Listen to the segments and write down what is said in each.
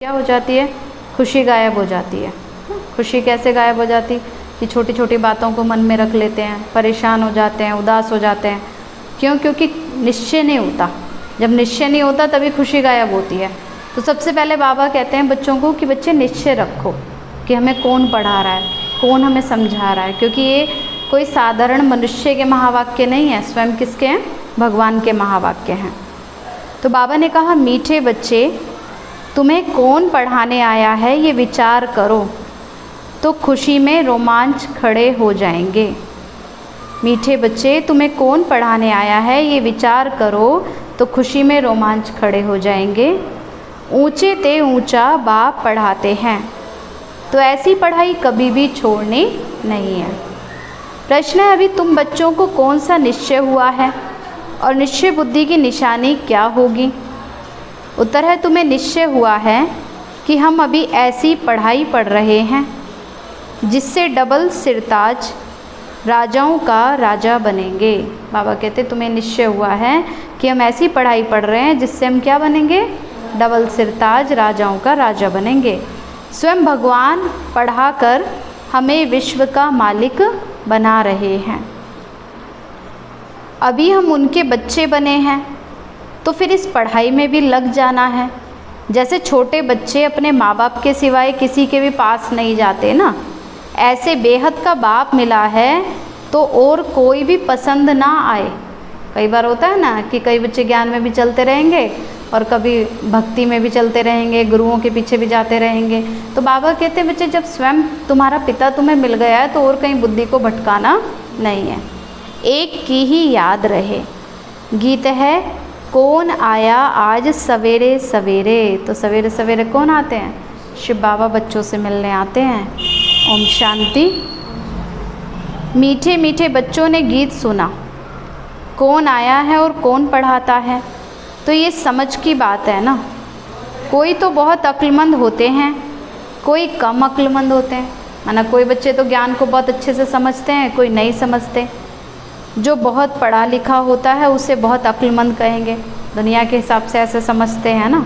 क्या हो जाती है? खुशी गायब हो जाती है। खुशी कैसे गायब हो जाती? कि छोटी छोटी बातों को मन में रख लेते हैं, परेशान हो जाते हैं, उदास हो जाते हैं। क्यों? क्योंकि निश्चय नहीं होता। जब निश्चय नहीं होता तभी खुशी गायब होती है। तो सबसे पहले बाबा कहते हैं बच्चों को कि बच्चे निश्चय रखो कि हमें कौन पढ़ा रहा है, कौन हमें समझा रहा है। क्योंकि ये कोई साधारण मनुष्य के महावाक्य नहीं है, स्वयं किसके हैं? भगवान के महावाक्य हैं। तो बाबा ने कहा मीठे बच्चे, तुम्हें कौन पढ़ाने आया है ये विचार करो तो खुशी में रोमांच खड़े हो जाएंगे। मीठे बच्चे, तुम्हें कौन पढ़ाने आया है ये विचार करो तो खुशी में रोमांच खड़े हो जाएंगे। ऊंचे ते ऊंचा बाप पढ़ाते हैं, तो ऐसी पढ़ाई कभी भी छोड़नी नहीं है। प्रश्न है अभी तुम बच्चों को कौन सा निश्चय हुआ है और निश्चय बुद्धि की निशानी क्या होगी? उत्तर है तुम्हें निश्चय हुआ है कि हम अभी ऐसी पढ़ाई पढ़ रहे हैं जिससे डबल सिरताज राजाओं का राजा बनेंगे। बाबा कहते तुम्हें निश्चय हुआ है कि हम ऐसी पढ़ाई पढ़ रहे हैं जिससे हम क्या बनेंगे? डबल सिरताज राजाओं का राजा बनेंगे। स्वयं भगवान पढ़ाकर हमें विश्व का मालिक बना रहे हैं। अभी हम उनके बच्चे बने हैं तो फिर इस पढ़ाई में भी लग जाना है। जैसे छोटे बच्चे अपने माँ बाप के सिवाय किसी के भी पास नहीं जाते ना, ऐसे बेहद का बाप मिला है तो और कोई भी पसंद ना आए। कई बार होता है ना कि कई बच्चे ज्ञान में भी चलते रहेंगे और कभी भक्ति में भी चलते रहेंगे, गुरुओं के पीछे भी जाते रहेंगे। तो बाबा कहते हैं बच्चे जब स्वयं तुम्हारा पिता तुम्हें मिल गया है तो और कहीं बुद्धि को भटकाना नहीं है, एक की ही याद रहे। गीत है कौन आया आज सवेरे सवेरे, तो सवेरे सवेरे कौन आते हैं? शिव बाबा बच्चों से मिलने आते हैं। ओम शांति। मीठे मीठे बच्चों ने गीत सुना, कौन आया है और कौन पढ़ाता है। तो ये समझ की बात है ना। कोई तो बहुत अक्लमंद होते हैं, कोई कम अक्लमंद होते हैं। माना कोई बच्चे तो ज्ञान को बहुत अच्छे से समझते हैं, कोई नहीं समझते। जो बहुत पढ़ा लिखा होता है उसे बहुत अक्लमंद कहेंगे, दुनिया के हिसाब से ऐसे समझते हैं ना।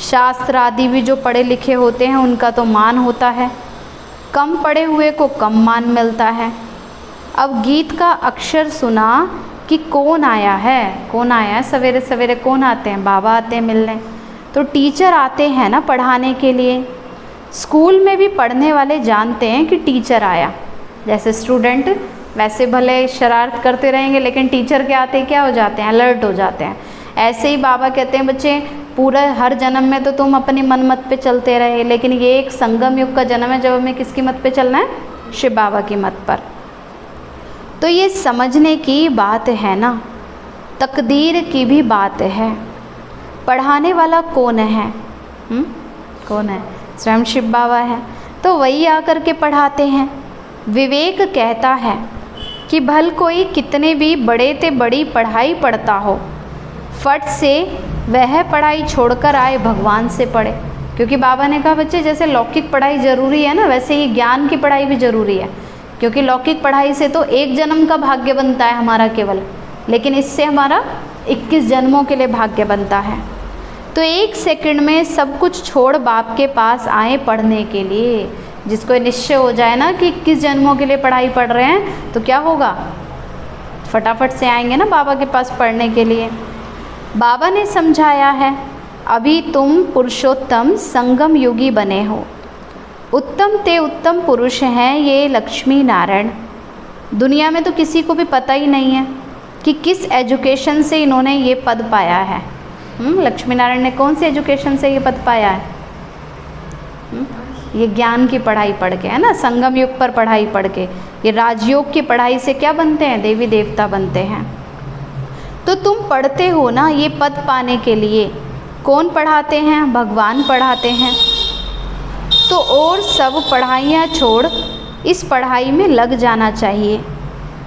शास्त्र आदि भी जो पढ़े लिखे होते हैं उनका तो मान होता है, कम पढ़े हुए को कम मान मिलता है। अब गीत का अक्षर सुना कि कौन आया है, कौन आया है? सवेरे सवेरे कौन आते हैं? बाबा आते हैं मिलने। तो टीचर आते हैं ना पढ़ाने के लिए। स्कूल में भी पढ़ने वाले जानते हैं कि टीचर आया। जैसे स्टूडेंट वैसे भले शरारत करते रहेंगे लेकिन टीचर के आते क्या हो जाते हैं? अलर्ट हो जाते हैं। ऐसे ही बाबा कहते हैं बच्चे पूरा हर जन्म में तो तुम अपनी मन मत पे चलते रहे, लेकिन ये एक संगम युग का जन्म है जब हमें किसकी मत पे चलना है? शिव बाबा की मत पर। तो ये समझने की बात है ना, तकदीर की भी बात है। पढ़ाने वाला कौन है? कौन है? स्वयं शिव बाबा है। तो वही आकर के पढ़ाते हैं। विवेक कहता है कि भल कोई कितने भी बड़े ते बड़ी पढ़ाई पढ़ता हो, फट से वह पढ़ाई छोड़कर आए भगवान से पढ़े। क्योंकि बाबा ने कहा बच्चे जैसे लौकिक पढ़ाई ज़रूरी है ना, वैसे ही ज्ञान की पढ़ाई भी ज़रूरी है। क्योंकि लौकिक पढ़ाई से तो एक जन्म का भाग्य बनता है हमारा केवल, लेकिन इससे हमारा 21 जन्मों के लिए भाग्य बनता है। तो एक सेकंड में सब कुछ छोड़ बाप के पास आए पढ़ने के लिए। जिसको निश्चय हो जाए ना कि 21 जन्मों के लिए पढ़ाई पढ़ रहे हैं तो क्या होगा? फटाफट से आएंगे ना बाबा के पास पढ़ने के लिए। बाबा ने समझाया है अभी तुम पुरुषोत्तम संगम योगी बने हो। उत्तम ते उत्तम पुरुष हैं ये लक्ष्मी नारायण। दुनिया में तो किसी को भी पता ही नहीं है कि किस एजुकेशन से इन्होंने ये पद पाया है। लक्ष्मी नारायण ने कौन सी एजुकेशन से ये पद पाया है? ये ज्ञान की पढ़ाई पढ़ के है ना, संगम युग पर पढ़ाई पढ़ के। ये राजयोग की पढ़ाई से क्या बनते हैं? देवी देवता बनते हैं। तो तुम पढ़ते हो ना ये पद पाने के लिए। कौन पढ़ाते हैं? भगवान पढ़ाते हैं। तो और सब पढ़ाइयाँ छोड़ इस पढ़ाई में लग जाना चाहिए,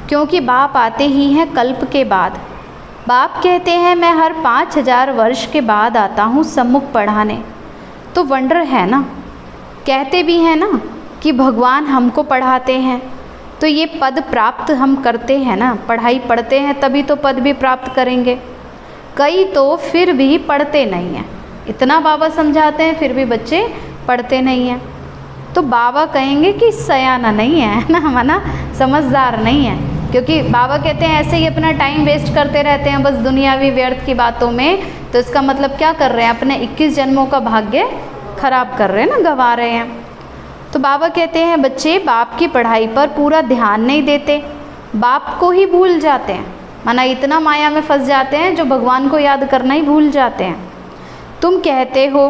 क्योंकि बाप आते ही हैं कल्प के बाद। बाप कहते हैं मैं हर 5000 वर्ष के बाद आता हूँ सम्मुख पढ़ाने। तो वंडर है ना, कहते भी हैं ना कि भगवान हमको पढ़ाते हैं तो ये पद प्राप्त हम करते हैं ना, पढ़ाई पढ़ते हैं तभी तो पद भी प्राप्त करेंगे। कई तो फिर भी पढ़ते नहीं हैं, इतना बाबा समझाते हैं फिर भी बच्चे पढ़ते नहीं हैं। तो बाबा कहेंगे कि सयाना नहीं है ना, माना समझदार नहीं है, क्योंकि बाबा कहते हैं ऐसे ही अपना टाइम वेस्ट करते रहते हैं बस दुनियावी व्यर्थ की बातों में। तो इसका मतलब क्या कर रहे हैं, अपने 21 जन्मों का भाग्य खराब कर रहे हैं ना, गंवा रहे हैं। तो बाबा कहते हैं बच्चे बाप की पढ़ाई पर पूरा ध्यान नहीं देते, बाप को ही भूल जाते हैं, माना इतना माया में फंस जाते हैं जो भगवान को याद करना ही भूल जाते हैं। तुम कहते हो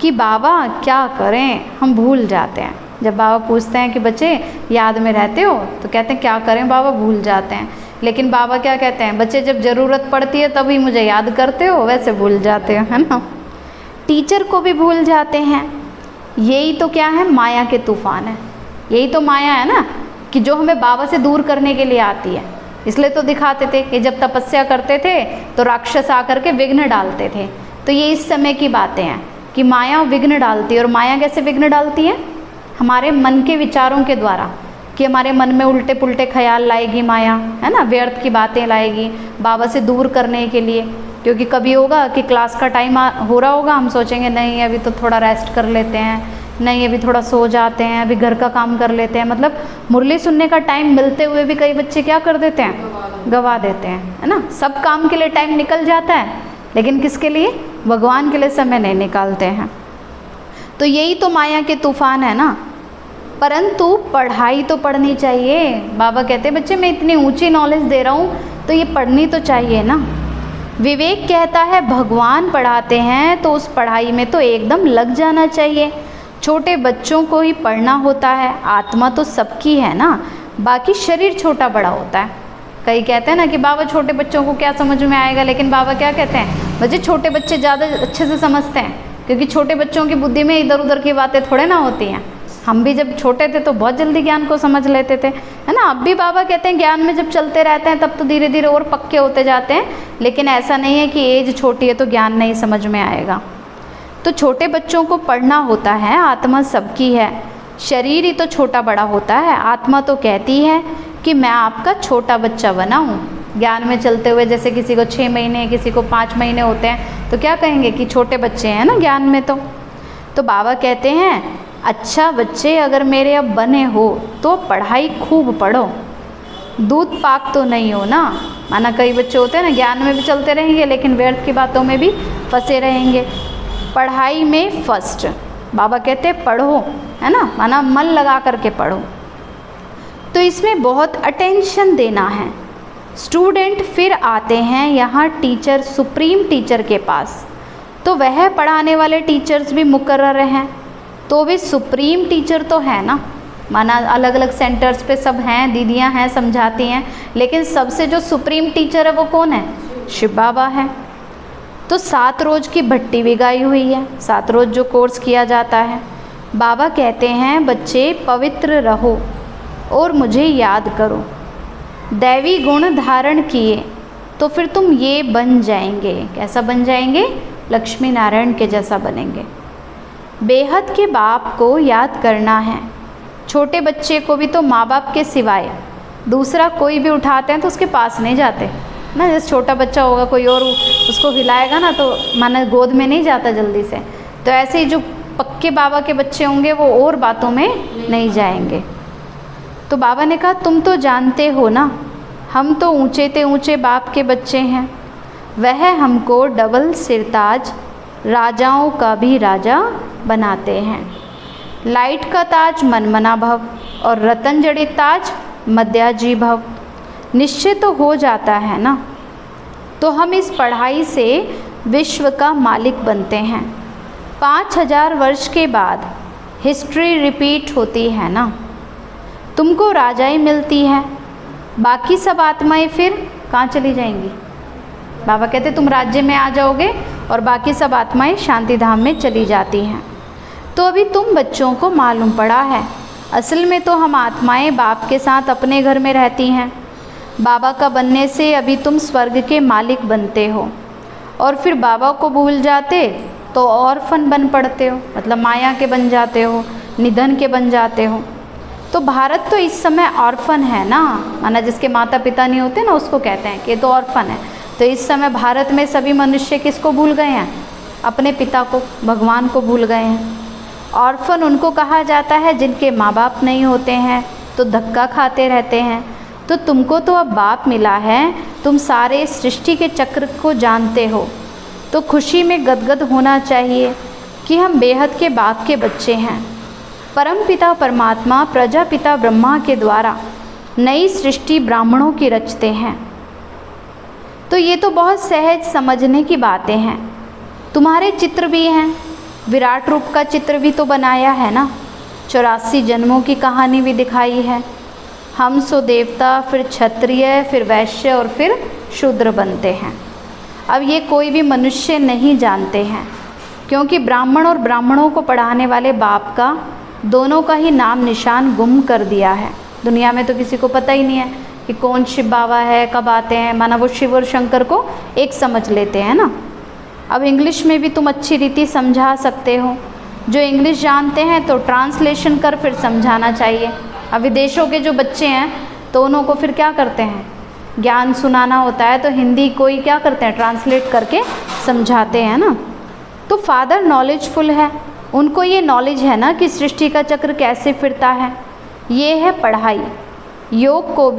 कि बाबा क्या करें, हम भूल जाते हैं। जब बाबा पूछते हैं कि बच्चे याद में रहते हो, तो कहते हैं क्या करें बाबा, भूल जाते हैं। लेकिन बाबा क्या कहते हैं, बच्चे जब ज़रूरत पड़ती है तभी मुझे याद करते हो, वैसे भूल जाते हो, है ना। टीचर को भी भूल जाते हैं। यही तो क्या है, माया के तूफान है। यही तो माया है ना, कि जो हमें बाबा से दूर करने के लिए आती है। इसलिए तो दिखाते थे कि जब तपस्या करते थे तो राक्षस आकर के विघ्न डालते थे। तो ये इस समय की बातें हैं कि माया विघ्न डालती है। और माया कैसे विघ्न डालती है, हमारे मन के विचारों के द्वारा, कि हमारे मन में उल्टे पुल्टे ख्याल लाएगी माया, है ना, व्यर्थ की बातें लाएगी बाबा से दूर करने के लिए। क्योंकि कभी होगा कि क्लास का टाइम हो रहा होगा, हम सोचेंगे नहीं अभी तो थोड़ा रेस्ट कर लेते हैं, नहीं अभी थोड़ा सो जाते हैं, अभी घर का काम कर लेते हैं। मतलब मुरली सुनने का टाइम मिलते हुए भी कई बच्चे क्या कर देते हैं, गवा देते हैं, है ना। सब काम के लिए टाइम निकल जाता है, लेकिन किसके लिए, भगवान के लिए समय नहीं निकालते हैं। तो यही तो माया के तूफान है ना। परंतु पढ़ाई तो पढ़नी चाहिए। बाबा कहते हैं बच्चे मैं इतनी ऊंची नॉलेज दे रहा हूँ तो ये पढ़नी तो चाहिए ना। विवेक कहता है भगवान पढ़ाते हैं तो उस पढ़ाई में तो एकदम लग जाना चाहिए। छोटे बच्चों को ही पढ़ना होता है, आत्मा तो सबकी है ना, बाकी शरीर छोटा बड़ा होता है। कई कहते हैं ना कि बाबा छोटे बच्चों को क्या समझ में आएगा, लेकिन बाबा क्या कहते हैं, बच्चे छोटे बच्चे ज़्यादा अच्छे से समझते हैं, क्योंकि छोटे बच्चों की बुद्धि में इधर उधर की बातें थोड़े ना होती हैं। हम भी जब छोटे थे तो बहुत जल्दी ज्ञान को समझ लेते थे, है ना। अब भी बाबा कहते हैं ज्ञान में जब चलते रहते हैं तब तो धीरे धीरे और पक्के होते जाते हैं, लेकिन ऐसा नहीं है कि एज छोटी है तो ज्ञान नहीं समझ में आएगा। तो छोटे बच्चों को पढ़ना होता है, आत्मा सबकी है, शरीर ही तो छोटा बड़ा होता है। आत्मा तो कहती है कि मैं आपका छोटा बच्चा बनाऊँ। ज्ञान में चलते हुए जैसे किसी को 6 महीने, किसी को 5 महीने होते हैं, तो क्या कहेंगे कि छोटे बच्चे हैं ना ज्ञान में। तो बाबा कहते हैं अच्छा बच्चे अगर मेरे अब बने हो तो पढ़ाई खूब पढ़ो, दूध पाक तो नहीं हो ना। माना कई बच्चे होते हैं ना ज्ञान में भी चलते रहेंगे लेकिन व्यर्थ की बातों में भी फंसे रहेंगे। पढ़ाई में फर्स्ट, बाबा कहते हैं पढ़ो, है ना, माना मन लगा करके पढ़ो। तो इसमें बहुत अटेंशन देना है। स्टूडेंट फिर आते हैं यहाँ टीचर, सुप्रीम टीचर के पास, तो वह पढ़ाने वाले टीचर्स भी मुकर्रर हैं, तो भी सुप्रीम टीचर तो है ना। माना अलग अलग सेंटर्स पे सब हैं, दीदियां हैं समझाती हैं, लेकिन सबसे जो सुप्रीम टीचर है वो कौन है, शिव बाबा है। तो 7 रोज़ की भट्टी भी गाई हुई है, 7 रोज़ जो कोर्स किया जाता है। बाबा कहते हैं बच्चे पवित्र रहो और मुझे याद करो, दैवी गुण धारण किए तो फिर तुम ये बन जाएंगे। कैसा बन जाएंगे, लक्ष्मी नारायण के जैसा बनेंगे। बेहद के बाप को याद करना है। छोटे बच्चे को भी तो माँ बाप के सिवाय दूसरा कोई भी उठाते हैं तो उसके पास नहीं जाते ना। जैसे छोटा बच्चा होगा कोई और उसको हिलाएगा ना तो माना गोद में नहीं जाता जल्दी से, तो ऐसे ही जो पक्के बाबा के बच्चे होंगे वो और बातों में नहीं जाएंगे। तो बाबा ने कहा तुम तो जानते हो ना, हम तो ऊँचे ते ऊँचे बाप के बच्चे हैं, वह हमको डबल सिरताज राजाओं का भी राजा बनाते हैं। लाइट का ताज मनमना भव और रतन जड़ित ताज मध्याजी भव। निश्चय तो हो जाता है ना। तो हम इस पढ़ाई से विश्व का मालिक बनते हैं। 5000 वर्ष के बाद हिस्ट्री रिपीट होती है ना। तुमको राजाई मिलती है, बाकी सब आत्माएं फिर कहाँ चली जाएंगी। बाबा कहते तुम राज्य में आ जाओगे और बाकी सब आत्माएं शांति धाम में चली जाती हैं। तो अभी तुम बच्चों को मालूम पड़ा है, असल में तो हम आत्माएं बाप के साथ अपने घर में रहती हैं। बाबा का बनने से अभी तुम स्वर्ग के मालिक बनते हो और फिर बाबा को भूल जाते तो ऑर्फन बन पड़ते हो, मतलब माया के बन जाते हो, निधन के बन जाते हो। तो भारत तो इस समय ऑर्फन है ना, माना जिसके माता पिता नहीं होते ना उसको कहते हैं कि ये तो ऑर्फन है। तो इस समय भारत में सभी मनुष्य किसको भूल गए हैं, अपने पिता को, भगवान को भूल गए हैं। ऑर्फन उनको कहा जाता है जिनके माँ बाप नहीं होते हैं, तो धक्का खाते रहते हैं। तो तुमको तो अब बाप मिला है, तुम सारे सृष्टि के चक्र को जानते हो, तो खुशी में गदगद होना चाहिए कि हम बेहद के बाप के बच्चे हैं। परमपिता परमात्मा प्रजापिता ब्रह्मा के द्वारा नई सृष्टि ब्राह्मणों की रचते हैं। तो ये तो बहुत सहज समझने की बातें हैं। तुम्हारे चित्र भी हैं, विराट रूप का चित्र भी तो बनाया है ना, 84 जन्मों की कहानी भी दिखाई है। हम सो देवता, फिर क्षत्रिय, फिर वैश्य और फिर शूद्र बनते हैं। अब ये कोई भी मनुष्य नहीं जानते हैं, क्योंकि ब्राह्मण और ब्राह्मणों को पढ़ाने वाले बाप का दोनों का ही नाम निशान गुम कर दिया है। दुनिया में तो किसी को पता ही नहीं है कि कौन शिव बाबा है, कब आते हैं, माना वो शिव और शंकर को एक समझ लेते हैं ना। अब इंग्लिश में भी तुम अच्छी रीति समझा सकते हो, जो इंग्लिश जानते हैं तो ट्रांसलेशन कर फिर समझाना चाहिए। अब विदेशों के जो बच्चे हैं तो उन्हों को फिर क्या करते हैं, ज्ञान सुनाना होता है तो हिंदी कोई क्या करते हैं, ट्रांसलेट करके समझाते हैं ना। तो फादर नॉलेजफुल है, उनको ये नॉलेज है ना कि सृष्टि का चक्र कैसे फिरता है। ये है पढ़ाई। योग को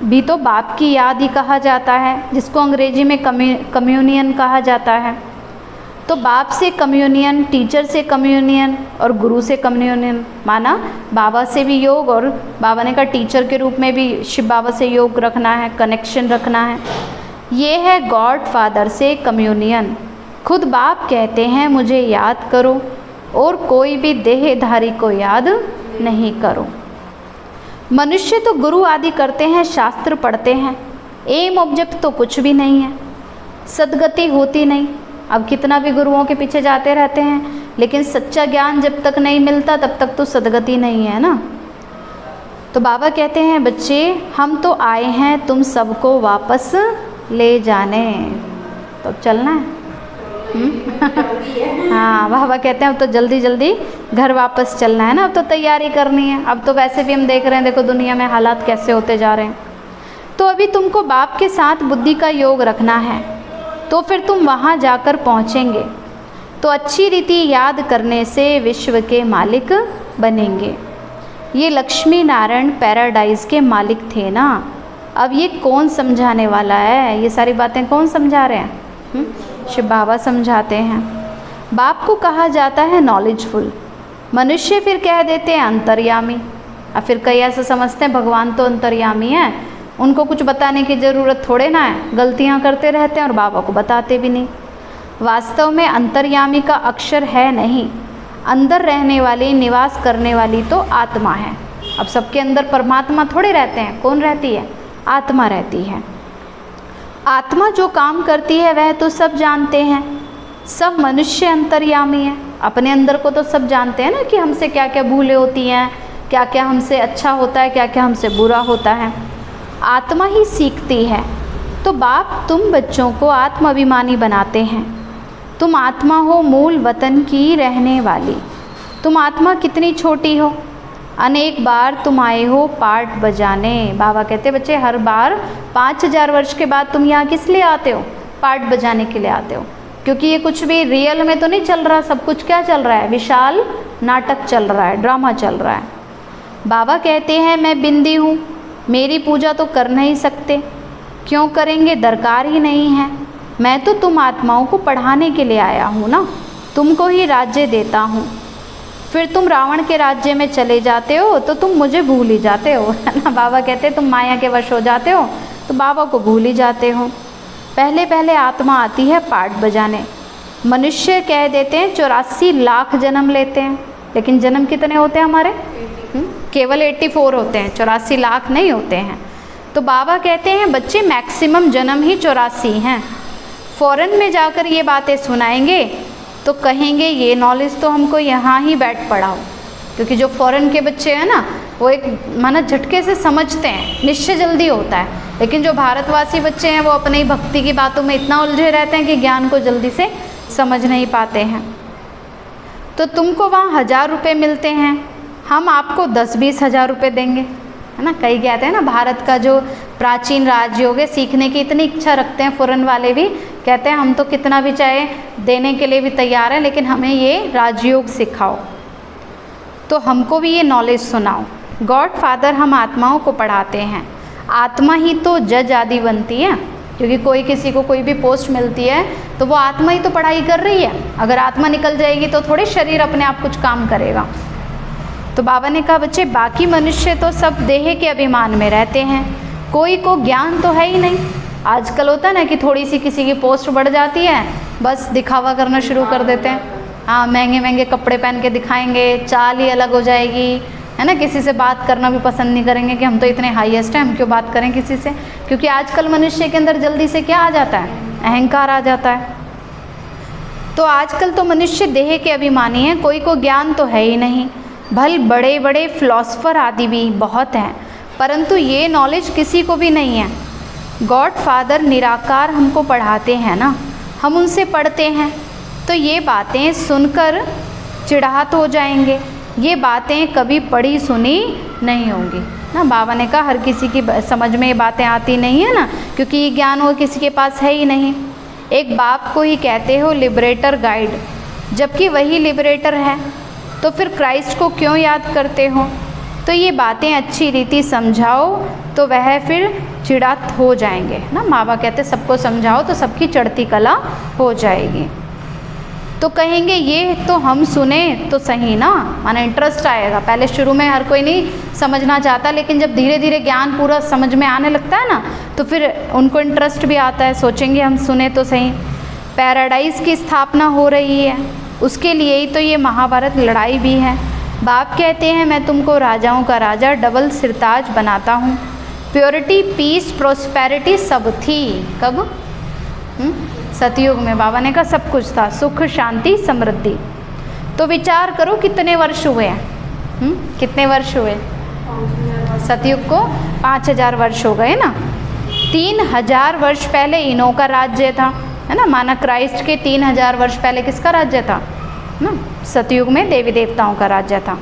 भी तो बाप की याद ही कहा जाता है, जिसको अंग्रेजी में कम्युनियन कहा जाता है। तो बाप से कम्युनियन, टीचर से कम्युनियन और गुरु से कम्युनियन, माना बाबा से भी योग, और बाबा ने कहा टीचर के रूप में भी शिव बाबा से योग रखना है, कनेक्शन रखना है। ये है गॉड फादर से कम्युनियन। खुद बाप कहते हैं मुझे याद करो, और कोई भी देहधारी को याद नहीं करो। मनुष्य तो गुरु आदि करते हैं, शास्त्र पढ़ते हैं, एम ऑब्जेक्ट तो कुछ भी नहीं है, सदगति होती नहीं। अब कितना भी गुरुओं के पीछे जाते रहते हैं, लेकिन सच्चा ज्ञान जब तक नहीं मिलता तब तक तो सदगति नहीं है ना। तो बाबा कहते हैं बच्चे, हम तो आए हैं तुम सबको वापस ले जाने, तो चलना है। हाँ, बाबा कहते हैं अब तो जल्दी जल्दी घर वापस चलना है ना, अब तो तैयारी करनी है। अब तो वैसे भी हम देख रहे हैं, देखो दुनिया में हालात कैसे होते जा रहे हैं। तो अभी तुमको बाप के साथ बुद्धि का योग रखना है, तो फिर तुम वहाँ जाकर पहुँचेंगे, तो अच्छी रीति याद करने से विश्व के मालिक बनेंगे। ये लक्ष्मी नारायण पैराडाइज के मालिक थे ना। अब ये कौन समझाने वाला है, ये सारी बातें कौन समझा रहे हैं? शिव बाबा समझाते हैं। बाप को कहा जाता है नॉलेजफुल, मनुष्य फिर कह देते हैं अंतर्यामी। और फिर कई ऐसा समझते हैं भगवान तो अंतर्यामी है, उनको कुछ बताने की ज़रूरत थोड़े ना है, गलतियां करते रहते हैं और बाबा को बताते भी नहीं। वास्तव में अंतर्यामी का अक्षर है नहीं, अंदर रहने वाली, निवास करने वाली तो आत्मा है। अब सबके अंदर परमात्मा थोड़े रहते हैं, कौन रहती है? आत्मा रहती है। आत्मा जो काम करती है वह तो सब जानते हैं। सब मनुष्य अंतर्यामी है, अपने अंदर को तो सब जानते हैं ना कि हमसे क्या क्या भूलें होती हैं, क्या क्या हमसे अच्छा होता है, क्या क्या हमसे बुरा होता है। आत्मा ही सीखती है। तो बाप तुम बच्चों को आत्माभिमानी बनाते हैं। तुम आत्मा हो मूल वतन की रहने वाली। तुम आत्मा कितनी छोटी हो, अनेक बार तुम आए हो पाठ बजाने। बाबा कहते बच्चे हर बार 5000 वर्ष के बाद तुम यहाँ किस लिए आते हो? पाठ बजाने के लिए आते हो, क्योंकि ये कुछ भी रियल में तो नहीं चल रहा, सब कुछ क्या चल रहा है? विशाल नाटक चल रहा है, ड्रामा चल रहा है। बाबा कहते हैं मैं बिंदी हूँ, मेरी पूजा तो कर नहीं सकते, क्यों करेंगे, दरकार ही नहीं है। मैं तो तुम आत्माओं को पढ़ाने के लिए आया हूँ ना, तुमको ही राज्य देता हूँ। फिर तुम रावण के राज्य में चले जाते हो तो तुम मुझे भूल ही जाते हो, है ना। बाबा कहते हैं तुम माया के वश हो जाते हो तो बाबा को भूल ही जाते हो। पहले पहले आत्मा आती है पाठ बजाने। मनुष्य कह देते हैं 84 लाख जन्म लेते हैं, लेकिन जन्म कितने होते हैं हमारे? केवल 84 होते हैं, 84 लाख नहीं होते हैं। तो बाबा कहते हैं बच्चे मैक्सिमम जन्म ही 84 हैं। फॉरेन में जाकर ये बातें सुनाएंगे तो कहेंगे ये नॉलेज तो हमको यहाँ ही बैठ पढ़ाओ, क्योंकि जो फॉरेन के बच्चे हैं ना वो एक माना झटके से समझते हैं, निश्चय जल्दी होता है। लेकिन जो भारतवासी बच्चे हैं वो अपने ही भक्ति की बातों में इतना उलझे रहते हैं कि ज्ञान को जल्दी से समझ नहीं पाते हैं। तो तुमको वहाँ 1000 रुपये मिलते हैं, हम आपको 10-20 हज़ार रुपये देंगे, है ना। कई कहते हैं ना भारत का जो प्राचीन राज्य हो गए, सीखने की इतनी इच्छा रखते हैं फ़ॉरेन वाले भी कहते हैं हम तो कितना भी चाहे देने के लिए भी तैयार है, लेकिन हमें ये राजयोग सिखाओ, तो हमको भी ये नॉलेज सुनाओ। गॉड फादर हम आत्माओं को पढ़ाते हैं, आत्मा ही तो जज आदि बनती है, क्योंकि कोई किसी को कोई भी पोस्ट मिलती है तो वो आत्मा ही तो पढ़ाई कर रही है। अगर आत्मा निकल जाएगी तो थोड़े शरीर अपने आप कुछ काम करेगा। तो बाबा ने कहा बच्चे बाकी मनुष्य तो सब देह के अभिमान में रहते हैं, कोई को ज्ञान तो है ही नहीं। आजकल होता है ना कि थोड़ी सी किसी की पोस्ट बढ़ जाती है, बस दिखावा करना शुरू कर देते हैं। हाँ, महंगे महंगे कपड़े पहन के दिखाएंगे, चाल ही अलग हो जाएगी, है ना। किसी से बात करना भी पसंद नहीं करेंगे कि हम तो इतने हाईएस्ट हैं, हम क्यों बात करें किसी से, क्योंकि आजकल मनुष्य के अंदर जल्दी से क्या आ जाता है, अहंकार आ जाता है। तो आजकल तो मनुष्य देह के अभिमानी है, कोई को ज्ञान तो है ही नहीं। भल बड़े बड़े फिलॉसफर आदि भी बहुत हैं, परंतु ये नॉलेज किसी को भी नहीं है। गॉड फादर निराकार हमको पढ़ाते हैं ना, हम उनसे पढ़ते हैं, तो ये बातें सुनकर चिढ़ात हो जाएंगे, ये बातें कभी पढ़ी सुनी नहीं होंगी ना। बाबा ने कहा हर किसी की समझ में ये बातें आती नहीं है ना, क्योंकि ये ज्ञान वो किसी के पास है ही नहीं। एक बाप को ही कहते हो लिबरेटर गाइड, जबकि वही लिबरेटर है, तो फिर क्राइस्ट को क्यों याद करते हो। तो ये बातें अच्छी रीति समझाओ तो वह फिर चिढ़ात हो जाएंगे ना। बाबा कहते सबको समझाओ तो सबकी चढ़ती कला हो जाएगी। तो कहेंगे ये तो हम सुने तो सही ना, माना इंटरेस्ट आएगा। पहले शुरू में हर कोई नहीं समझना चाहता, लेकिन जब धीरे धीरे ज्ञान पूरा समझ में आने लगता है ना, तो फिर उनको इंटरेस्ट भी आता है, सोचेंगे हम सुने तो सही। पैराडाइज की स्थापना हो रही है, उसके लिए ही तो ये महाभारत लड़ाई भी है। बाप कहते हैं मैं तुमको राजाओं का राजा डबल सिरताज बनाता हूँ। प्योरिटी पीस प्रोस्पेरिटी सब थी, कब? सतयुग में। बाबा ने कहा सब कुछ था, सुख शांति समृद्धि। तो विचार करो कितने वर्ष हुए हैं, कितने वर्ष हुए? सतयुग को 5000 वर्ष हो गए ना। 3000 वर्ष पहले इनों का राज्य था, है ना। माना क्राइस्ट के 3000 वर्ष पहले किसका राज्य था ना? सतयुग में देवी देवताओं का राज्य था।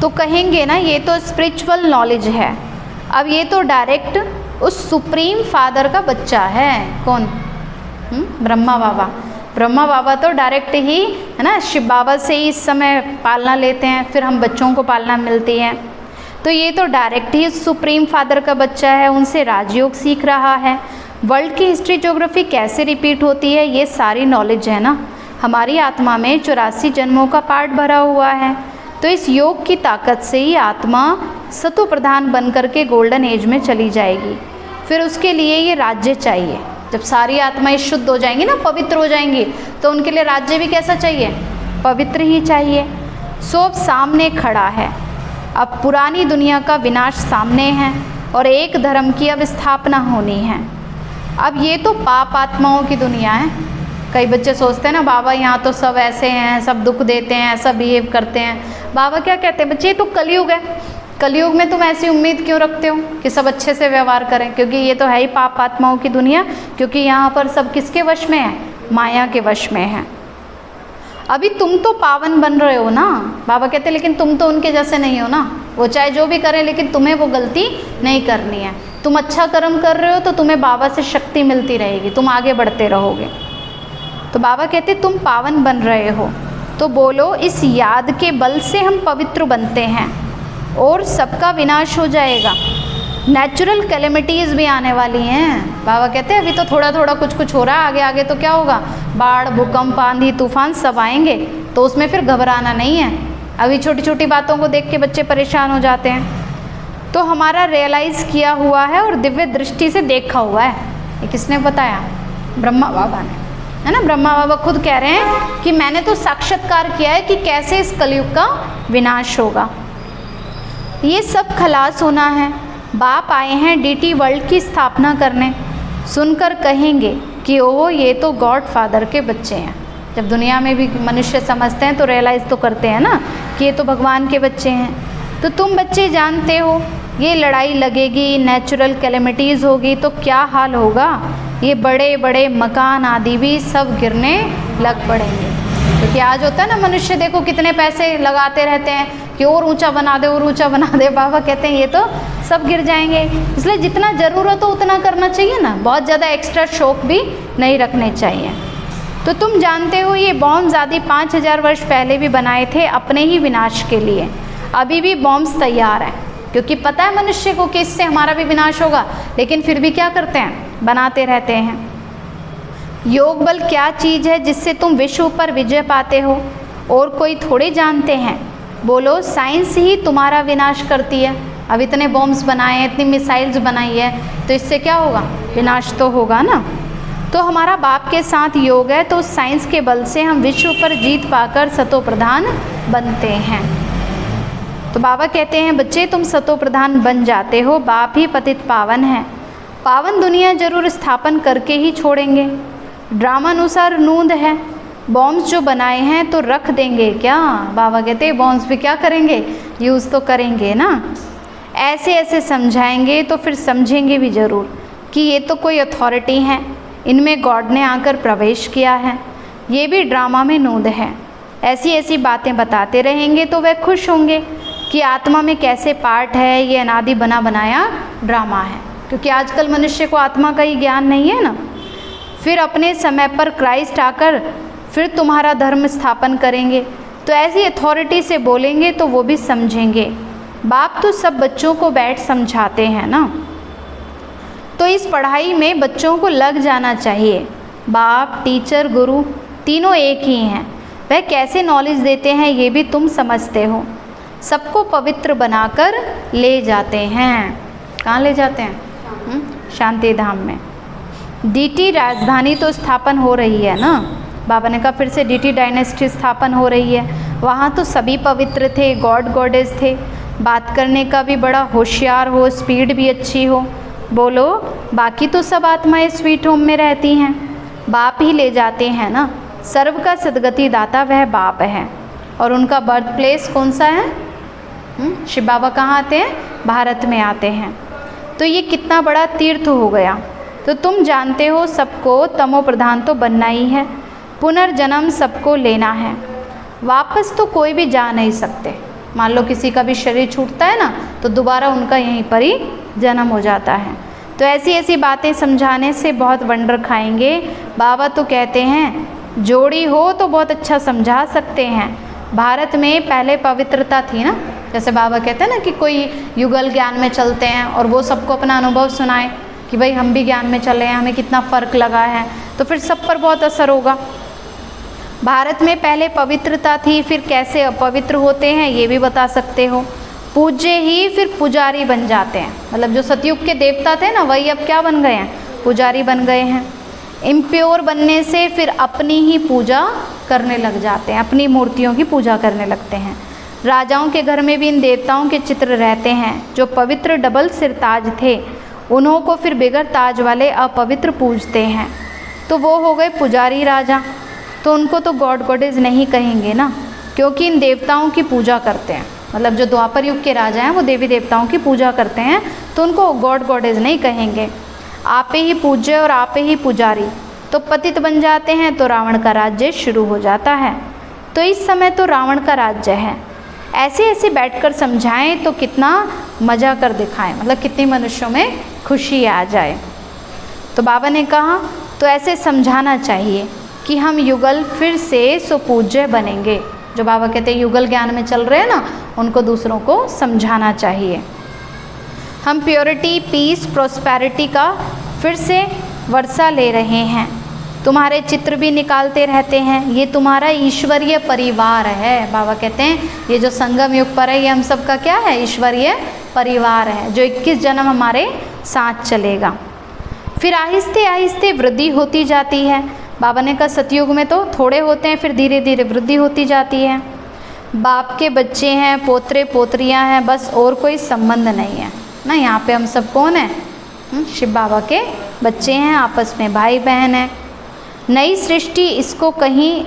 तो कहेंगे ना ये तो स्पिरिचुअल नॉलेज है। अब ये तो डायरेक्ट उस सुप्रीम फादर का बच्चा है। कौन? ब्रह्मा बाबा। ब्रह्मा बाबा तो डायरेक्ट ही, है ना, शिव बाबा से ही इस समय पालना लेते हैं, फिर हम बच्चों को पालना मिलती है। तो ये तो डायरेक्ट ही सुप्रीम फादर का बच्चा है, उनसे राजयोग सीख रहा है। वर्ल्ड की हिस्ट्री ज्योग्राफी कैसे रिपीट होती है, ये सारी नॉलेज है ना। हमारी आत्मा में 84 जन्मों का पार्ट भरा हुआ है, तो इस योग की ताकत से ही आत्मा सतो प्रधान बन करके गोल्डन एज में चली जाएगी। फिर उसके लिए ये राज्य चाहिए। जब सारी आत्माएं शुद्ध हो जाएंगी ना, पवित्र हो जाएंगी, तो उनके लिए राज्य भी कैसा चाहिए? पवित्र ही चाहिए। सो अब सामने खड़ा है, अब पुरानी दुनिया का विनाश सामने है और एक धर्म की अब स्थापना होनी है। अब ये तो पाप आत्माओं की दुनिया है। कई बच्चे सोचते हैं ना बाबा यहाँ तो सब ऐसे हैं, सब दुख देते हैं, ऐसा बिहेव करते हैं। बाबा क्या कहते हैं बच्चे, ये तो कलयुग है, कलयुग में तुम ऐसी उम्मीद क्यों रखते हो कि सब अच्छे से व्यवहार करें, क्योंकि ये तो है ही पाप आत्माओं की दुनिया। क्योंकि यहाँ पर सब किसके वश में है? माया के वश में है। अभी तुम तो पावन बन रहे हो ना, बाबा कहते लेकिन तुम तो उनके जैसे नहीं हो ना। वो चाहे जो भी करें, लेकिन तुम्हें वो गलती नहीं करनी है। तुम अच्छा कर्म कर रहे हो तो तुम्हें बाबा से शक्ति मिलती रहेगी, तुम आगे बढ़ते रहोगे। तो बाबा कहते तुम पावन बन रहे हो, तो बोलो इस याद के बल से हम पवित्र बनते हैं और सबका विनाश हो जाएगा। नेचुरल कैलेमिटीज़ भी आने वाली हैं। बाबा कहते हैं अभी तो थोड़ा थोड़ा कुछ कुछ हो रहा है, आगे आगे तो क्या होगा? बाढ़, भूकंप, आंधी, तूफान सब आएंगे, तो उसमें फिर घबराना नहीं है। अभी छोटी छोटी बातों को देख के बच्चे परेशान हो जाते हैं। तो हमारा रियलाइज़ किया हुआ है और दिव्य दृष्टि से देखा हुआ है। ये किसने बताया? ब्रह्मा बाबा ने, है ना। ब्रह्मा बाबा खुद कह रहे हैं कि मैंने तो साक्षात्कार किया है कि कैसे इस कलयुग का विनाश होगा। ये सब खलास होना है। बाप आए हैं डीटी वर्ल्ड की स्थापना करने। सुनकर कहेंगे कि ओह ये तो गॉड फादर के बच्चे हैं। जब दुनिया में भी मनुष्य समझते हैं तो रियलाइज़ तो करते हैं ना कि ये तो भगवान के बच्चे हैं। तो तुम बच्चे जानते हो ये लड़ाई लगेगी, नेचुरल कैलेमिटीज़ होगी तो क्या हाल होगा? ये बड़े बड़े मकान आदि भी सब गिरने लग पड़ेंगे। क्योंकि आज होता है ना, मनुष्य देखो कितने पैसे लगाते रहते हैं कि और ऊंचा बना दे, और ऊंचा बना दे। बाबा कहते हैं ये तो सब गिर जाएंगे। इसलिए जितना ज़रूरत हो उतना करना चाहिए ना, बहुत ज़्यादा एक्स्ट्रा शौक भी नहीं रखने चाहिए। तो तुम जानते हो ये बॉम्ब्स आदि 5000 वर्ष पहले भी बनाए थे अपने ही विनाश के लिए। अभी भी बॉम्ब्स तैयार हैं, क्योंकि पता है मनुष्य को कि इससे हमारा भी विनाश होगा, लेकिन फिर भी क्या करते हैं, बनाते रहते हैं। योग बल क्या चीज़ है जिससे तुम विश्व पर विजय पाते हो, और कोई थोड़े जानते हैं। बोलो, साइंस ही तुम्हारा विनाश करती है। अब इतने बॉम्ब्स बनाए हैं, इतनी मिसाइल्स बनाई है, तो इससे क्या होगा, विनाश तो होगा ना। तो हमारा बाप के साथ योग है, तो साइंस के बल से हम विश्व पर जीत पाकर सतो प्रधान बनते हैं। तो बाबा कहते हैं, बच्चे तुम सतो प्रधान बन जाते हो, बाप ही पतित पावन है। पावन दुनिया जरूर स्थापन करके ही छोड़ेंगे। ड्रामा अनुसार नूंद है, बॉम्ब्स जो बनाए हैं तो रख देंगे क्या। बाबा कहते हैं बॉम्ब्स भी क्या करेंगे, यूज़ तो करेंगे ना। ऐसे ऐसे समझाएंगे तो फिर समझेंगे भी ज़रूर कि ये तो कोई अथॉरिटी है, इनमें गॉड ने आकर प्रवेश किया है, ये भी ड्रामा में नूंद है। ऐसी ऐसी बातें बताते रहेंगे तो वह खुश होंगे कि आत्मा में कैसे पार्ट है, ये अनादि बना बनाया ड्रामा है। क्योंकि आजकल मनुष्य को आत्मा का ही ज्ञान नहीं है ना। फिर अपने समय पर क्राइस्ट आकर फिर तुम्हारा धर्म स्थापन करेंगे, तो ऐसी अथॉरिटी से बोलेंगे तो वो भी समझेंगे। बाप तो सब बच्चों को बैठ समझाते हैं ना, तो इस पढ़ाई में बच्चों को लग जाना चाहिए। बाप, टीचर, गुरु तीनों एक ही हैं। वह कैसे नॉलेज देते हैं ये भी तुम समझते हो। सबको पवित्र बनाकर ले जाते हैं। कहाँ ले जाते हैं, शांति धाम में। डीटी राजधानी तो स्थापन हो रही है ना। बाबा ने कहा फिर से डीटी डायनेस्टी स्थापन हो रही है। वहाँ तो सभी पवित्र थे, गॉड गॉडेस थे, बात करने का भी बड़ा होशियार हो, स्पीड भी अच्छी हो। बोलो, बाकी तो सब आत्माएं स्वीट होम में रहती हैं, बाप ही ले जाते हैं ना। सर्व का सदगति दाता वह बाप है। और उनका बर्थ प्लेस कौन सा है, शिव बाबा कहाँ आते हैं, भारत में आते हैं। तो ये कितना बड़ा तीर्थ हो गया। तो तुम जानते हो सबको तमो प्रधान तो बनना ही है, पुनर्जन्म सबको लेना है। वापस तो कोई भी जा नहीं सकते। मान लो किसी का भी शरीर छूटता है ना, तो दोबारा उनका यहीं पर ही जन्म हो जाता है। तो ऐसी ऐसी बातें समझाने से बहुत वंडर खाएंगे। बाबा तो कहते हैं जोड़ी हो तो बहुत अच्छा समझा सकते हैं। भारत में पहले पवित्रता थी ना, जैसे बाबा कहते हैं ना कि कोई युगल ज्ञान में चलते हैं और वो सबको अपना अनुभव सुनाए कि भाई हम भी ज्ञान में चले हैं, हमें कितना फ़र्क लगा है, तो फिर सब पर बहुत असर होगा। भारत में पहले पवित्रता थी, फिर कैसे अपवित्र होते हैं ये भी बता सकते हो। पूज्य ही फिर पुजारी बन जाते हैं, मतलब जो सतयुग के देवता थे ना वही अब क्या बन गए हैं, पुजारी बन गए हैं। इम्प्योर बनने से फिर अपनी ही पूजा करने लग जाते हैं, अपनी मूर्तियों की पूजा करने लगते हैं। राजाओं के घर में भी इन देवताओं के चित्र रहते हैं। जो पवित्र डबल सिरताज थे उन्हों को फिर बिगर ताज वाले अपवित्र पूजते हैं, तो वो हो गए पुजारी राजा। तो उनको तो गॉड गॉडेज नहीं कहेंगे ना, क्योंकि इन देवताओं की पूजा करते हैं। मतलब जो द्वापर युग के राजा हैं वो देवी देवताओं की पूजा करते हैं, तो उनको गॉड गॉडेज नहीं कहेंगे। आपे ही पूज्य और आपे ही पुजारी, तो पतित बन जाते हैं तो रावण का राज्य शुरू हो जाता है। तो इस समय तो रावण का राज्य है। ऐसे ऐसे बैठकर समझाएं तो कितना मज़ा कर दिखाएं, मतलब कितनी मनुष्यों में खुशी आ जाए। तो बाबा ने कहा तो ऐसे समझाना चाहिए कि हम युगल फिर से सुपूज्य बनेंगे। जो बाबा कहते हैं युगल ज्ञान में चल रहे हैं ना, उनको दूसरों को समझाना चाहिए। हम प्योरिटी, पीस, प्रोस्पेरिटी का फिर से वर्षा ले रहे हैं। तुम्हारे चित्र भी निकालते रहते हैं। ये तुम्हारा ईश्वरीय परिवार है। बाबा कहते हैं ये जो संगम युग पर है ये हम सब का क्या है, ईश्वरीय परिवार है, जो 21 जन्म हमारे साथ चलेगा। फिर आहिस्ते आहिस्ते वृद्धि होती जाती है। बाबा ने कहा सतयुग में तो थोड़े होते हैं, फिर धीरे धीरे वृद्धि होती जाती है। बाप के बच्चे हैं, पोतरे पोतरियां हैं, बस और कोई संबंध नहीं है ना। यहाँ पे हम सब कौन हैं, शिव बाबा के बच्चे हैं, आपस में भाई बहन हैं। नई सृष्टि इसको कहीं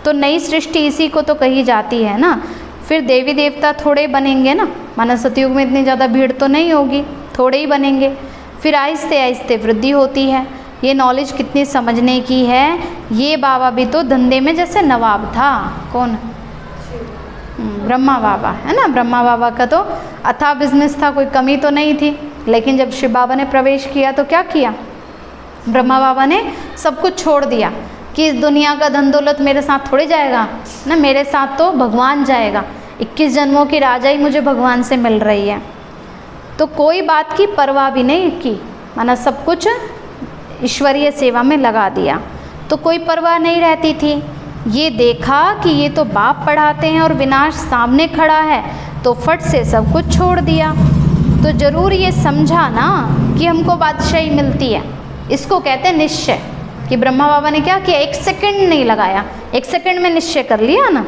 तो नई सृष्टि इसी को तो कही जाती है ना। फिर देवी देवता थोड़े बनेंगे ना, माना सतयुग में इतनी ज़्यादा भीड़ तो नहीं होगी, थोड़े ही बनेंगे। फिर आहिस्ते आहिस्ते वृद्धि होती है। ये नॉलेज कितनी समझने की है। ये बाबा भी तो धंधे में जैसे नवाब था, कौन, ब्रह्मा बाबा है ना। ब्रह्मा बाबा का तो अथाह बिजनेस था, कोई कमी तो नहीं थी। लेकिन जब शिव बाबा ने प्रवेश किया तो क्या किया, ब्रह्मा बाबा ने सब कुछ छोड़ दिया कि इस दुनिया का धन दौलत मेरे साथ थोड़े जाएगा ना, मेरे साथ तो भगवान जाएगा। 21 जन्मों की राजाई मुझे भगवान से मिल रही है। तो कोई बात की परवाह भी नहीं की, माना सब कुछ ईश्वरीय सेवा में लगा दिया, तो कोई परवाह नहीं रहती थी। ये देखा कि ये तो बाप पढ़ाते हैं और विनाश सामने खड़ा है, तो फट से सब कुछ छोड़ दिया। तो ज़रूर ये समझा ना कि हमको बादशाही मिलती है। इसको कहते हैं निश्चय, कि ब्रह्मा बाबा ने क्या किया, 1 सेकंड नहीं लगाया, 1 सेकंड में निश्चय कर लिया ना।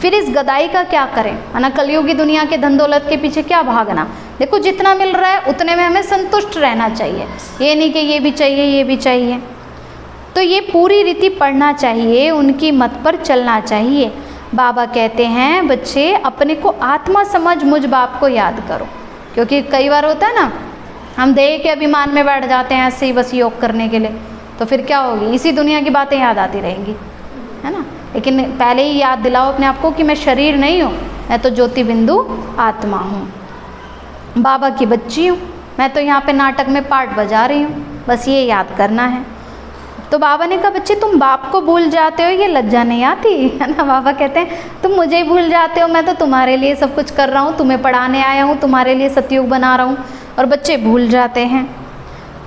फिर इस गदाई का क्या करें, है ना, कलयुगी दुनिया के धन दौलत के पीछे क्या भागना। देखो जितना मिल रहा है उतने में हमें संतुष्ट रहना चाहिए, ये नहीं कि ये भी चाहिए ये भी चाहिए। तो ये पूरी रीति पढ़ना चाहिए, उनकी मत पर चलना चाहिए। बाबा कहते हैं बच्चे अपने को आत्मा समझ मुझ बाप को याद करो, क्योंकि कई बार होता है ना, हम देह के अभिमान में बैठ जाते हैं ऐसे ही बस योग करने के लिए, तो फिर क्या होगी, इसी दुनिया की बातें याद आती रहेंगी, है ना। लेकिन पहले ही याद दिलाओ अपने आप को कि मैं शरीर नहीं हूँ, मैं तो ज्योति बिंदु आत्मा हूँ, बाबा की बच्ची हूँ, मैं तो यहाँ पे नाटक में पार्ट बजा रही हूँ, बस ये याद करना है। तो बाबा ने कहा बच्चे तुम बाप को भूल जाते हो, ये लज्जा नहीं आती, है ना। बाबा कहते हैं तुम मुझे ही भूल जाते हो, मैं तो तुम्हारे लिए सब कुछ कर रहा हूँ, तुम्हें पढ़ाने आया हूँ, तुम्हारे लिए सतयुग बना रहा हूँ, और बच्चे भूल जाते हैं।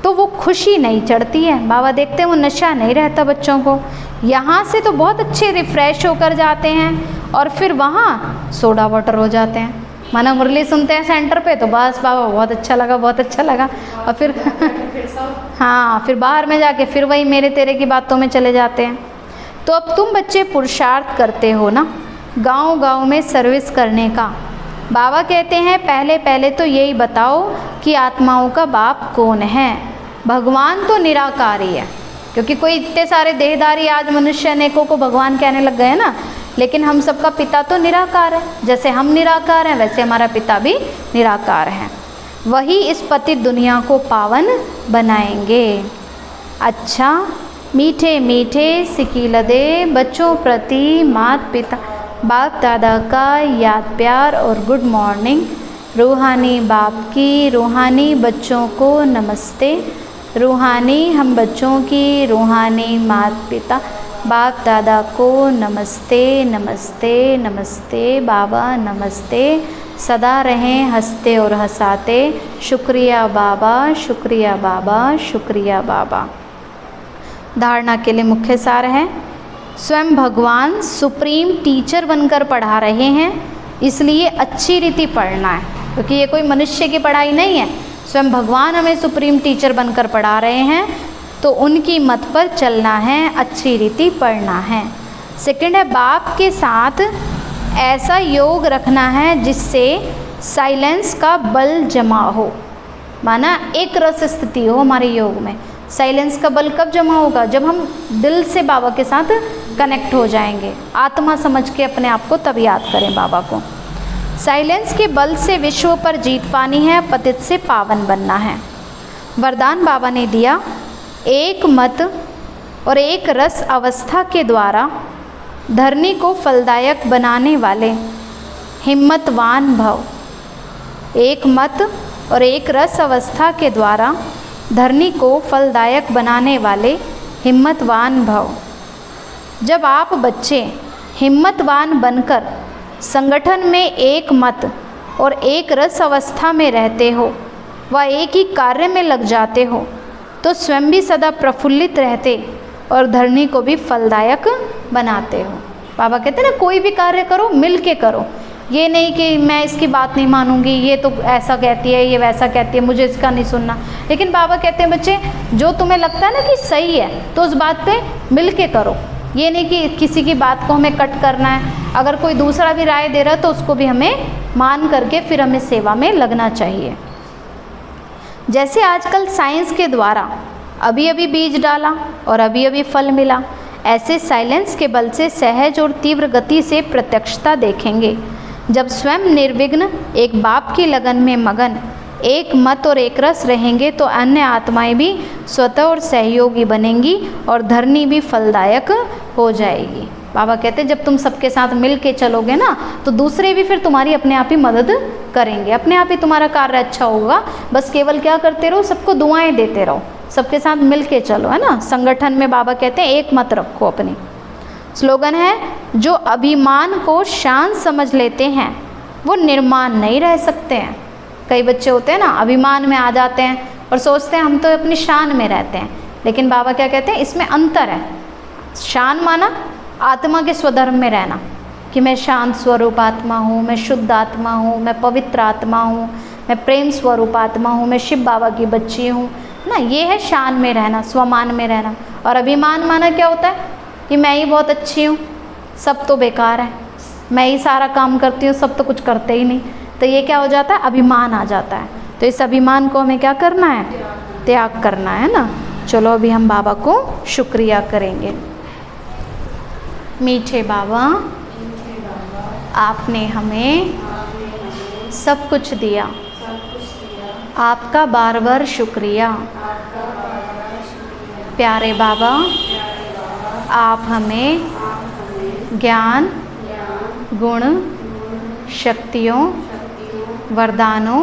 तो वो खुशी नहीं चढ़ती है, बाबा देखते हैं वो नशा नहीं रहता बच्चों को। यहाँ से तो बहुत अच्छे रिफ़्रेश होकर जाते हैं और फिर वहाँ सोडा वाटर हो जाते हैं। माना मुरली सुनते हैं सेंटर पे तो बस बाबा बहुत अच्छा लगा बहुत अच्छा लगा, और फिर हाँ फिर बाहर में जाके फिर वही मेरे तेरे की बातों में चले जाते हैं। तो अब तुम बच्चे पुरुषार्थ करते हो ना गांव-गांव में सर्विस करने का। बाबा कहते हैं पहले पहले तो यही बताओ कि आत्माओं का बाप कौन है। भगवान तो निराकारी है, क्योंकि कोई इतने सारे देहधारी आज मनुष्य अनेकों को भगवान कहने लग गए ना, लेकिन हम सबका पिता तो निराकार है। जैसे हम निराकार हैं वैसे हमारा पिता भी निराकार है। वही इस पतित दुनिया को पावन बनाएंगे। अच्छा मीठे मीठे सिकीलदे बच्चों प्रति माता पिता बाप दादा का याद प्यार और गुड मॉर्निंग। रूहानी बाप की रूहानी बच्चों को नमस्ते। रूहानी हम बच्चों की रूहानी माता पिता बाप दादा को नमस्ते नमस्ते नमस्ते। बाबा नमस्ते, सदा रहें हंसते और हंसाते। शुक्रिया बाबा शुक्रिया बाबा शुक्रिया बाबा। धारणा के लिए मुख्य सार है, स्वयं भगवान सुप्रीम टीचर बनकर पढ़ा रहे हैं, इसलिए अच्छी रीति पढ़ना है, क्योंकि ये कोई मनुष्य की पढ़ाई नहीं है। स्वयं भगवान हमें सुप्रीम टीचर बनकर पढ़ा रहे हैं, तो उनकी मत पर चलना है, अच्छी रीति पढ़ना है। सेकंड है बाप के साथ ऐसा योग रखना है जिससे साइलेंस का बल जमा हो, माना एक रस स्थिति हो हमारे योग में। साइलेंस का बल कब जमा होगा, जब हम दिल से बाबा के साथ कनेक्ट हो जाएंगे, आत्मा समझ के अपने आप को तब याद करें बाबा को। साइलेंस के बल से विश्व पर जीत पानी है, पतित से पावन बनना है। वरदान बाबा ने दिया, एक मत और एक रस अवस्था के द्वारा धरनी को फलदायक बनाने वाले हिम्मतवान भव। एक मत और एक रस अवस्था के द्वारा धरनी को फलदायक बनाने वाले हिम्मतवान भव। जब आप बच्चे हिम्मतवान बनकर संगठन में एक मत और एक रस अवस्था में रहते हो व एक ही कार्य में लग जाते हो, तो स्वयं भी सदा प्रफुल्लित रहते और धरनी को भी फलदायक बनाते हो। बाबा कहते हैं ना, कोई भी कार्य करो मिल के करो, ये नहीं कि मैं इसकी बात नहीं मानूंगी, ये तो ऐसा कहती है, ये वैसा कहती है, मुझे इसका नहीं सुनना। लेकिन बाबा कहते हैं बच्चे, जो तुम्हें लगता है ना कि सही है तो उस बात पे मिल के करो, ये नहीं कि किसी की बात को हमें कट करना है। अगर कोई दूसरा भी राय दे रहा है तो उसको भी हमें मान करके फिर हमें सेवा में लगना चाहिए। जैसे आजकल साइंस के द्वारा अभी अभी बीज डाला और अभी अभी फल मिला, ऐसे साइलेंस के बल से सहज और तीव्र गति से प्रत्यक्षता देखेंगे। जब स्वयं निर्विघ्न एक बाप की लगन में मगन एक मत और एक रस रहेंगे, तो अन्य आत्माएं भी स्वतः और सहयोगी बनेंगी और धरनी भी फलदायक हो जाएगी। बाबा कहते हैं जब तुम सबके साथ मिल के चलोगे ना, तो दूसरे भी फिर तुम्हारी अपने आप ही मदद करेंगे, अपने आप ही तुम्हारा कार्य अच्छा होगा। बस केवल क्या करते रहो, सबको दुआएं देते रहो, सबके साथ मिल के चलो, है ना। संगठन में बाबा कहते हैं एक मत रखो अपनी। स्लोगन है, जो अभिमान को शान समझ लेते हैं वो निर्माण नहीं रह सकते हैं। कई बच्चे होते हैं ना, अभिमान में आ जाते हैं और सोचते हैं हम तो अपनी शान में रहते हैं, लेकिन बाबा क्या कहते हैं, इसमें अंतर है। शान माना आत्मा के स्वधर्म में रहना, कि मैं शांत स्वरूप आत्मा हूँ, मैं शुद्ध आत्मा हूँ, मैं पवित्र आत्मा हूँ, मैं प्रेम स्वरूप आत्मा हूँ, मैं शिव बाबा की बच्ची हूँ ना। ये है शान में रहना, स्वमान में रहना। और अभिमान माना क्या होता है, कि मैं ही बहुत अच्छी हूँ, सब तो बेकार है, मैं ही सारा काम करती हूँ, सब तो कुछ करते ही नहीं। तो ये क्या हो जाता है, अभिमान आ जाता है। तो इस अभिमान को हमें क्या करना है, त्याग करना है ना। चलो अभी हम बाबा को शुक्रिया करेंगे। मीठे बाबा, आपने हमें सब कुछ दिया, आपका बार बार शुक्रिया। प्यारे बाबा, आप हमें ज्ञान, गुण, शक्तियों, वरदानों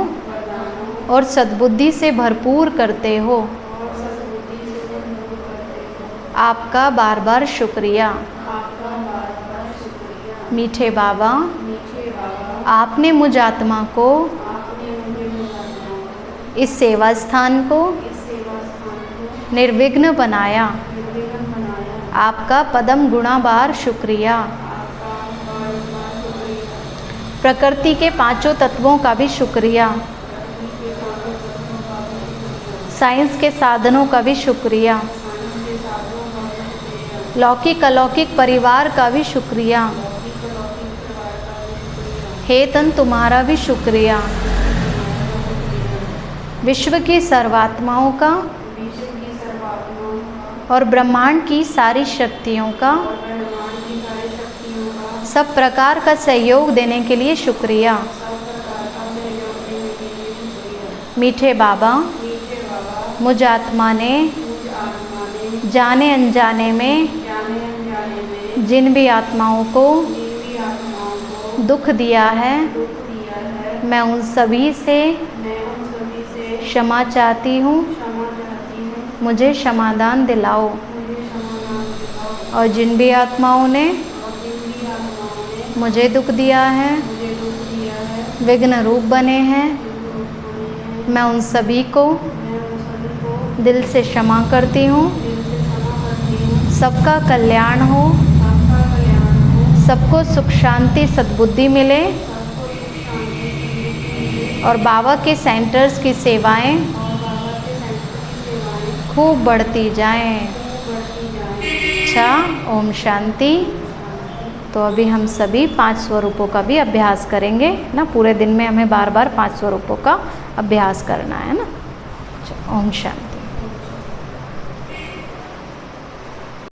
और सद्बुद्धि से भरपूर करते हो। आपका बार बार शुक्रिया। मीठे बाबा, आपने मुझ आत्मा को, इस सेवा स्थान को निर्विघ्न बनाया। आपका पदम गुणा बार शुक्रिया। प्रकृति के पांचों तत्वों का भी शुक्रिया, साइंस के साधनों का भी शुक्रिया, लौकिक अलौकिक परिवार का भी शुक्रिया। हे तन, तुम्हारा भी शुक्रिया। विश्व की सर्वात्माओं का और ब्रह्मांड की सारी शक्तियों का, सब प्रकार का सहयोग देने के लिए शुक्रिया। मीठे बाबा, मुझ आत्मा ने जाने अनजाने में जिन भी आत्माओं को दुख दिया है, मैं उन सभी से क्षमा चाहती हूँ। मुझे क्षमादान दिलाओ। और जिन भी आत्माओं ने मुझे दुख दिया है, विघ्न रूप बने हैं, मैं उन सभी को दिल से क्षमा करती हूँ। सबका कल्याण हो, सबको सुख शांति सद्बुद्धि मिले और बाबा के सेंटर्स की सेवाएं खूब बढ़ती जाएं। अच्छा, ओम शांति। तो अभी हम सभी 5 स्वरूपों का भी अभ्यास करेंगे ना। पूरे दिन में हमें बार बार 5 स्वरूपों का अभ्यास करना है ना। ओम शांति।